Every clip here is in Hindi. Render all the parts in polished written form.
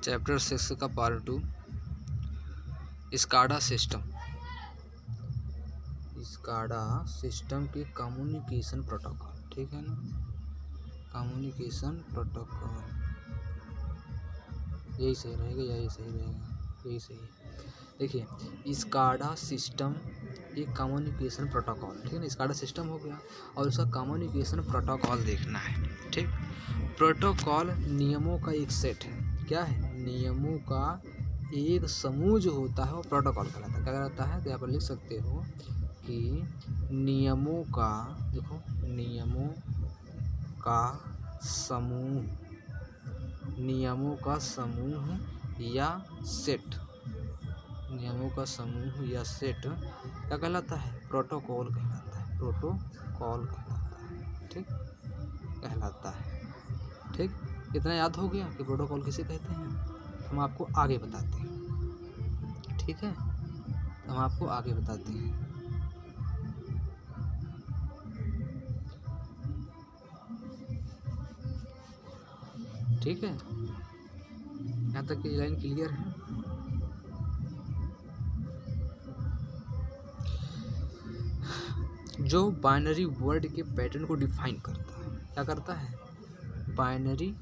चैप्टर 6 का part 2 SCADA system. SCADA system के कम्युनिकेशन प्रोटोकॉल, ठीक है ना। कम्युनिकेशन प्रोटोकॉल यही सही रहेगा, यही सही रहेगा, यही सही है। देखिए स्काडा सिस्टम एक कम्युनिकेशन प्रोटोकॉल, ठीक है ना। स्काडा सिस्टम हो गया और उसका कम्युनिकेशन प्रोटोकॉल देखना है, ठीक। प्रोटोकॉल नियमों का एक सेट है। क्या है? नियमों का एक समूह जो होता है वो प्रोटोकॉल कहलाता है। क्या कहलाता है? तो यहाँ पर लिख सकते हो कि नियमों का, देखो, नियमों का समूह, नियमों का समूह या सेट, नियमों का समूह या सेट क्या कहलाता है? प्रोटोकॉल कहलाता है। प्रोटोकॉल कहलाता है, ठीक, कहलाता है, ठीक। इतना याद हो गया कि प्रोटोकॉल किसे कहते हैं। हम आपको आगे बताते हैं, ठीक है। हम आपको आगे बताते हैं। ठीक है, यहाँ तक की लाइन क्लियर है। जो बाइनरी वर्ड के पैटर्न को डिफाइन करता है, क्या करता है? बाइनरी,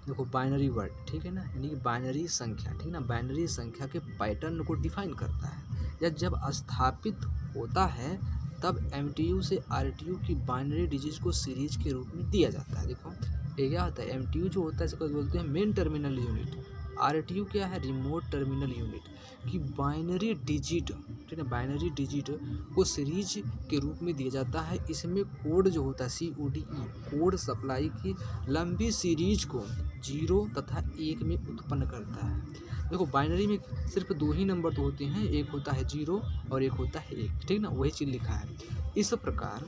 देखो बाइनरी वर्ड, ठीक है ना, यानी कि बाइनरी संख्या, ठीक ना, बाइनरी संख्या के पैटर्न को डिफाइन करता है। या जब स्थापित होता है तब एमटीयू से आरटीयू की बाइनरी डिजिट को सीरीज के रूप में दिया जाता है। देखो ये क्या होता है? एमटीयू जो होता है इसको बोलते हैं मेन टर्मिनल यूनिट। आरटीयू क्या है? रिमोट टर्मिनल यूनिट की बाइनरी डिजिट, ठीक है, बाइनरी डिजिट को सीरीज के रूप में दिया जाता है। इसमें कोड जो होता है CODE, कोड सप्लाई की लंबी सीरीज को 0 तथा 1 में उत्पन्न करता है। देखो बाइनरी में सिर्फ दो ही नंबर तो होते हैं, एक होता है 0 और एक होता है 1, ठीक ना, वही चीज़ लिखा है। इस प्रकार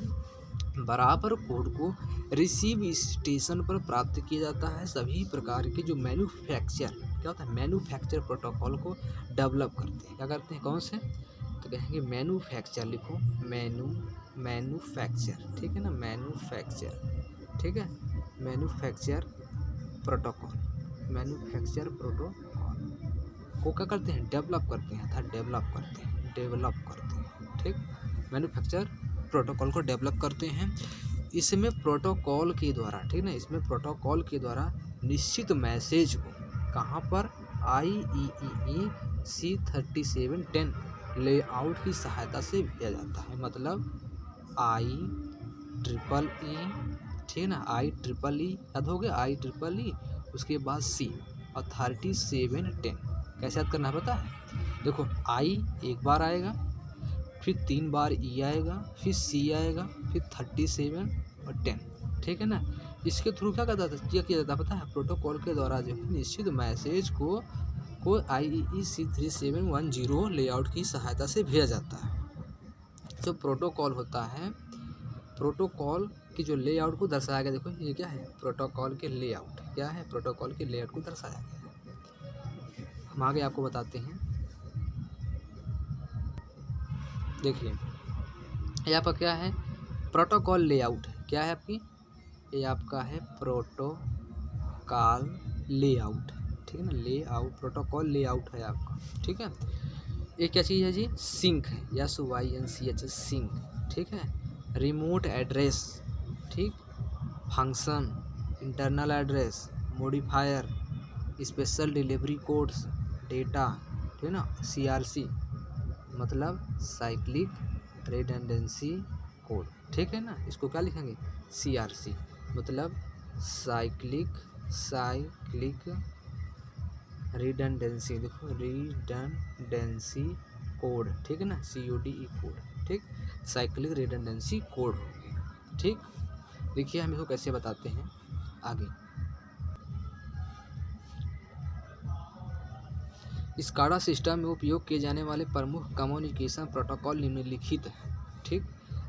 बराबर कोड को रिसीव स्टेशन पर प्राप्त किया जाता है। सभी प्रकार के जो मैन्युफैक्चर, क्या होता है? मैन्युफैक्चर प्रोटोकॉल को डेवलप करते हैं। क्या करते हैं? कौन से? तो कहेंगे मैन्युफैक्चर, लिखो मैन्युफैक्चर, ठीक है ना, मैन्युफैक्चर, ठीक है, मैन्युफैक्चर प्रोटोकॉल, मैन्युफैक्चर प्रोटोकॉल को क्या करते हैं? डेवलप करते हैं, अर्थात डेवलप करते हैं, डेवलप करते हैं, ठीक। मैन्युफैक्चर प्रोटोकॉल को डेवलप करते हैं। इसमें प्रोटोकॉल के द्वारा, ठीक ना, इसमें प्रोटोकॉल के द्वारा निश्चित मैसेज को कहाँ पर? IEEE C3710 लेआउट की सहायता से भेजा जाता है। मतलब IEEE, ठीक है ना, IEEE याद हो गया, IEEE, उसके बाद C और 3710 कैसे याद करना है पता है? देखो I एक बार आएगा, फिर 3 बार E आएगा, फिर C आएगा, फिर 37 और 10, ठीक है ना। इसके थ्रू क्या किया जाता है पता है? प्रोटोकॉल के द्वारा जो है निश्चित मैसेज को IEEE C3710 लेआउट की सहायता से भेजा जाता है। जो प्रोटोकॉल होता है, प्रोटोकॉल की जो लेआउट को दर्शाया गया, देखो ये क्या है? प्रोटोकॉल के लेआउट, क्या है? प्रोटोकॉल के लेआउट को दर्शाया गया है। हम आगे आपको बताते हैं। देखिए ये आपका क्या है? प्रोटोकॉल लेआउट है। क्या है आपकी? ये आपका है प्रोटोकॉल लेआउट, ठीक है ना, लेआउट, प्रोटोकॉल लेआउट है आपका, ठीक है। ये क्या चीज़ है जी? सिंक है, SYNCH, सिंक, ठीक है। रिमोट एड्रेस, ठीक, function, internal address, modifier, special delivery codes, data, ठीक है ना, CRC मतलब साइक्लिक रिडंडेंसी कोड, ठीक है ना। इसको क्या लिखेंगे? CRC मतलब साइक्लिक रिडंडेंसी, देखो रिडंडेंसी कोड, ठीक है ना, CODE कोड, ठीक, साइक्लिक रिडंडेंसी कोड हो गया, ठीक। देखिए हम इसको कैसे बताते हैं आगे। स्काडा सिस्टम में उपयोग किए जाने वाले प्रमुख कम्युनिकेशन प्रोटोकॉल निम्नलिखित हैं, ठीक।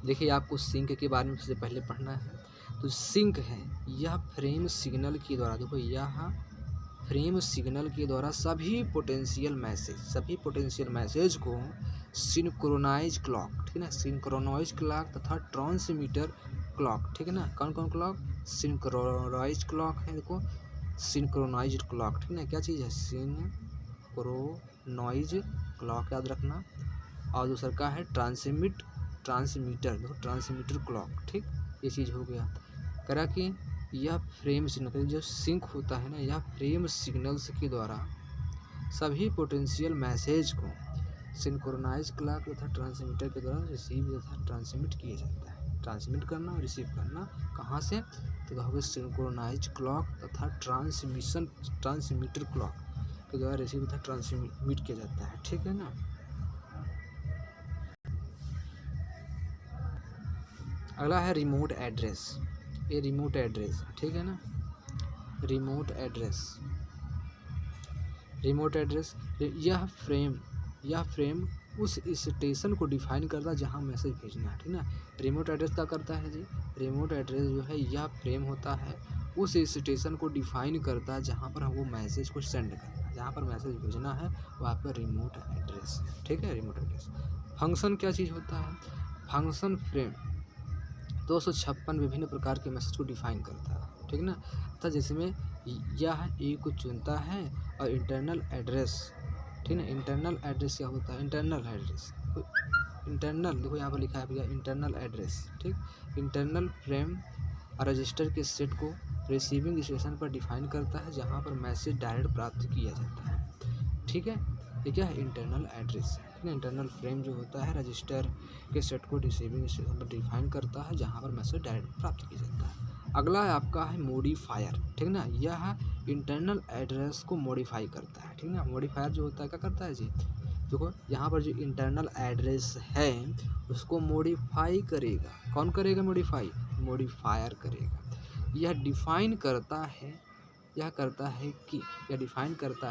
देखिए आपको सिंक के बारे में सबसे पहले पढ़ना है। तो सिंक है, यह फ्रेम सिग्नल के द्वारा, देखो यह फ्रेम सिग्नल के द्वारा सभी पोटेंशियल मैसेज को सिंक्रोनाइज क्लॉक, ठीक है ना, सिंक्रोनाइज क्लॉक तथा ट्रांसमीटर क्लॉक, ठीक है ना। कौन कौन क्लॉक? सिंक्रोनाइज क्लॉक है, देखो सिंक्रोनाइज्ड क्लॉक, ठीक है, क्या चीज़ है, सिंक्रोनाइज्ड क्लॉक याद रखना। और दूसरा का है ट्रांसमीटर, देखो ट्रांसमीटर क्लॉक, ठीक, ये चीज़ हो गया। करा कि यह फ्रेम सिग्नल जो सिंक होता है ना, यह फ्रेम सिग्नल्स के द्वारा सभी पोटेंशियल मैसेज को सिंक्रोनाइज क्लॉक तथा ट्रांसमीटर के द्वारा रिसीव तथा ट्रांसमिट किया जाता है। ट्रांसमिट करना और रिसीव करना कहाँ से, तो कहोगे सिंक्रोनाइज क्लॉक तथा ट्रांसमीटर क्लॉक के द्वारा रिसीव तथा ट्रांसमिट किया जाता है, ठीक है ना। अगला है रिमोट एड्रेस, ये रिमोट एड्रेस, ठीक है ना। रिमोट एड्रेस यह फ्रेम उस स्टेशन को डिफाइन करता है जहाँ मैसेज भेजना है, ठीक ना। रिमोट एड्रेस क्या करता है जी, रिमोट एड्रेस जो है यह फ्रेम होता है उस स्टेशन को डिफाइन करता है जहाँ पर वो मैसेज को सेंड करना है, जहाँ पर मैसेज भेजना है वो आपका रिमोट एड्रेस, ठीक है, रिमोट एड्रेस। फंक्शन क्या चीज़ होता है, फंक्शन फ्रेम 256 विभिन्न प्रकार के मैसेज को डिफाइन करता है, ठीक ना। तथा जिसमें यह एक को चुनता है और इंटरनल एड्रेस, ठीक ना। इंटरनल एड्रेस क्या होता है, इंटरनल देखो यहाँ पर लिखा है भैया इंटरनल एड्रेस, ठीक। इंटरनल फ्रेम और रजिस्टर के सेट को रिसीविंग स्टेशन पर डिफाइन करता है जहाँ पर मैसेज डायरेक्ट प्राप्त किया जाता है, ठीक है। ये क्या है, इंटरनल एड्रेस, ठीक है। इंटरनल फ्रेम जो होता है रजिस्टर के सेट को रिसीविंग स्टेशन पर डिफाइन करता है जहाँ पर मैसेज डायरेक्ट प्राप्त किया जाता है। अगला है आपका है मॉडिफायर, ठीक ना। यह इंटरनल एड्रेस को मॉडिफाई करता है, ठीक ना। मॉडिफायर जो होता है क्या करता है जी, देखो यहाँ पर जो इंटरनल एड्रेस है उसको मॉडिफाई करेगा, कौन करेगा मॉडिफाई, मॉडिफायर करेगा। यह डिफाइन करता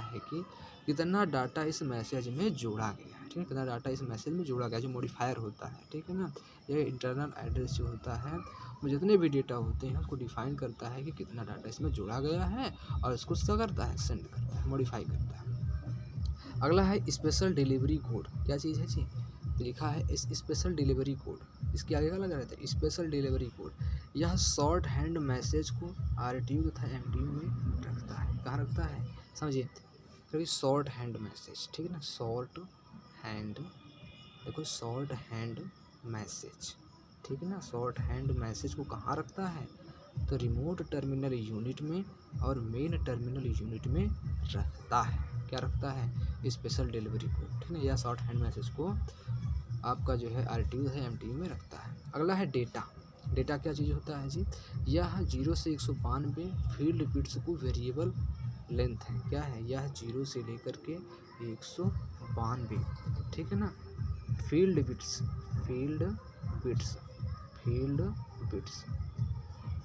है कि कितना डाटा इस मैसेज में जोड़ा गया है, ठीक है, कितना डाटा इस मैसेज में जोड़ा गया जो मॉडिफायर होता है, ठीक है ना। ये इंटरनल एड्रेस जो होता है वो जितने भी डेटा होते हैं उसको डिफाइन करता है कि कितना डाटा इसमें जोड़ा गया है और उसको क्या करता है, सेंड करता है, मॉडिफाई करता है। अगला है स्पेशल डिलीवरी कोड, क्या चीज़ है जी, लिखा है स्पेशल डिलीवरी कोड, इसके आगे क्या लगा रहता है, स्पेशल डिलीवरी कोड। यह शॉर्ट हैंड मैसेज को RTU तथा MTU में रखता है, कहाँ रखता है, समझिए, क्योंकि शॉर्ट हैंड मैसेज, ठीक है ना, शॉर्ट हैंड, देखो शॉर्ट हैंड मैसेज, ठीक है ना। शॉर्ट हैंड मैसेज को कहाँ रखता है, तो रिमोट टर्मिनल यूनिट में और मेन टर्मिनल यूनिट में रखता है, क्या रखता है, स्पेशल डिलीवरी कोड, ठीक है। यह शॉर्ट हैंड मैसेज को आपका जो है RTU है MTU में रखता है। अगला है डेटा क्या चीज़ होता है जी, यह 0 से 192 फील्ड बिट्स को वेरिएबल लेंथ है, क्या है, यह 0 से लेकर के 192, ठीक है ना। फील्ड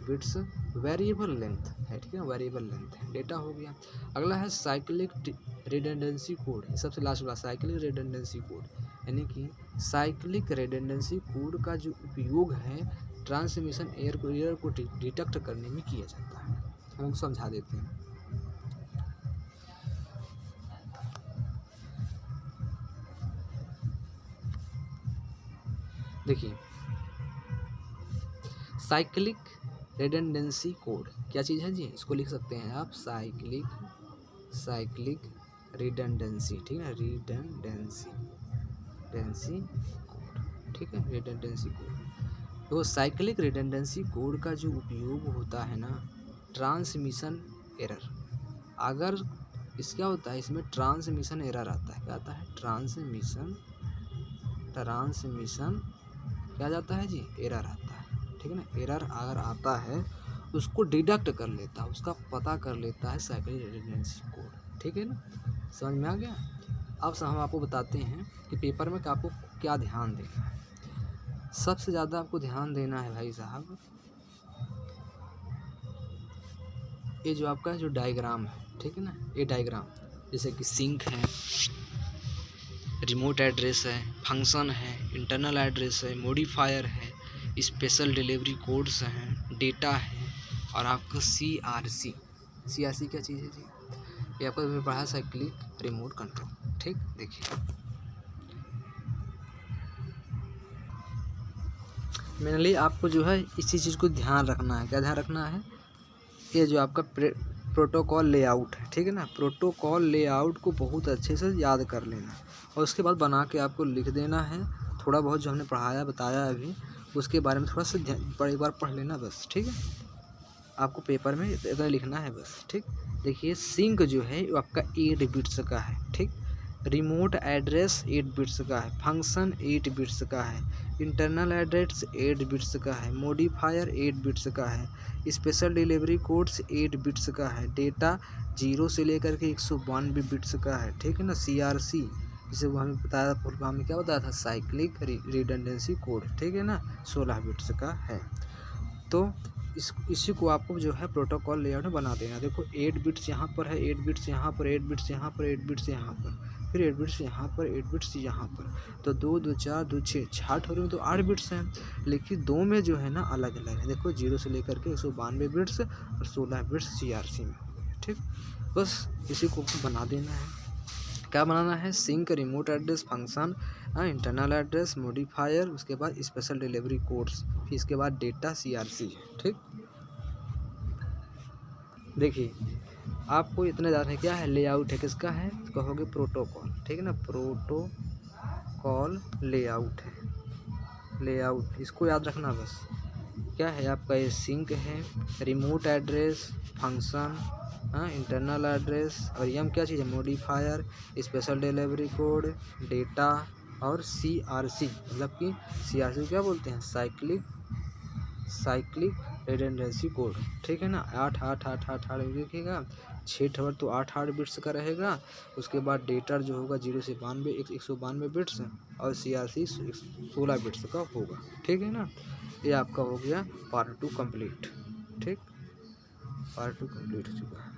बिट्स वेरिएबल लेंथ है, ठीक है, वेरिएबल लेंथ है, डेटा हो गया। अगला है साइक्लिक रिडंडेंसी कोड, सबसे लास्ट वाला साइक्लिक रिडंडेंसी कोड, यानी कि साइक्लिक रिडंडेंसी कोड का जो उपयोग है ट्रांसमिशन एरर को डिटेक्ट करने में किया जाता है। हम समझा देते हैं, देखिए साइक्लिक रिडंडेंसी कोड क्या चीज़ है जी, इसको लिख सकते हैं आप साइक्लिक रिडंडेंसी, ठीक है, रिडंडेंसी कोड, ठीक है, रिडंडेंसी कोड। तो साइक्लिक रिडंडेंसी कोड का जो उपयोग होता है ना ट्रांसमिशन एरर, अगर इसका होता है इसमें ट्रांसमिशन एरर आता है, क्या आता है, ट्रांसमिशन क्या जाता है जी, एरर आता है, ठीक है ना। एरर अगर आता है उसको डिडक्ट कर लेता है, उसका पता कर लेता है साइक्लिक रिडंडेंसी कोड, ठीक है ना, समझ में आ गया। अब हम आपको बताते हैं कि पेपर में आपको क्या ध्यान देना है। सबसे ज़्यादा आपको ध्यान देना है भाई साहब, ये जो आपका जो डायग्राम है, ठीक है ना, ये डायग्राम जैसे कि सिंक है, रिमोट एड्रेस है, फंक्शन है, इंटरनल एड्रेस है, मॉडिफायर है, स्पेशल डिलीवरी कोड्स हैं, डेटा है और आपका CRC क्या चीज़ है जी, ये आपका पढ़ा साइक्लिक रिमोट कंट्रोल, ठीक। देखिए मेनली आपको जो है इसी चीज़ को ध्यान रखना है, क्या ध्यान रखना है, ये जो आपका प्रोटोकॉल लेआउट है, ठीक है ना। प्रोटोकॉल लेआउट को बहुत अच्छे से याद कर लेना और उसके बाद बना के आपको लिख देना है। थोड़ा बहुत जो हमने पढ़ाया बताया अभी उसके बारे में थोड़ा सा एक बार पढ़ लेना बस, ठीक है। आपको पेपर में इतना लिखना है बस, ठीक। देखिए सिंक जो है वो आपका 8 बिट्स का है, ठीक। रिमोट एड्रेस 8 बिट्स का है, फंक्शन 8 बिट्स का है, इंटरनल एड्रेस 8 बिट्स का है, मॉडिफायर 8 बिट्स का है, स्पेशल डिलीवरी कोड्स 8 बिट्स का है, डेटा 0 से लेकर के 192 बिट्स का है, ठीक है ना। CRC जिसे वो हमें बताया था, फुल फॉर्म में क्या बताया था, साइक्लिक रिडंडेंसी कोड, ठीक है ना, 16 बिट्स का है। तो इसी को आपको जो है प्रोटोकॉल लेआउट में बना देना। देखो 8 बिट्स यहाँ पर है, 8 बिट्स यहाँ पर, 8 बिट्स यहाँ पर, 8 बिट्स यहाँ पर, फिर 8 बिट्स यहाँ पर, 8 बिट्स यहाँ पर। तो 2 2 4 2 6 60 में तो 8 बिट्स हैं, लेकिन 2 में जो है ना अलग अलग है। देखो 0 से लेकर के 192 बिट्स और 16 बिट्स CRC में हो गए, ठीक। बस इसी को बना देना है। क्या बनाना है, sync remote address function, internal address modifier, उसके बाद स्पेशल डिलीवरी कोड्स, फिर इसके बाद डेटा CRC, ठीक। देखिए आपको इतना ज़्यादा है, क्या है, लेआउट है, किसका है, तो कहोगे प्रोटोकॉल, ठीक है ना। प्रोटोकॉल लेआउट है, लेआउट इसको याद रखना बस। क्या है आपका, ये सिंक है, remote address function, internal address, और ये हम क्या चीज़ है, modifier, special delivery code, data और CRC, मतलब कि CRC क्या बोलते हैं, साइक्लिक रिडंडेंसी कोड, ठीक है ना। 8 8 8 8 8 लिखिएगा, 6 ठवर तो 8 बिट्स का रहेगा। उसके बाद डेटा जो होगा 0 से 192 बिट्स और CRC 16 बिट्स का होगा, ठीक है ना। ये आपका हो गया पार्ट 2 कंप्लीट, ठीक। पार्ट 2 कंप्लीट हो चुका है।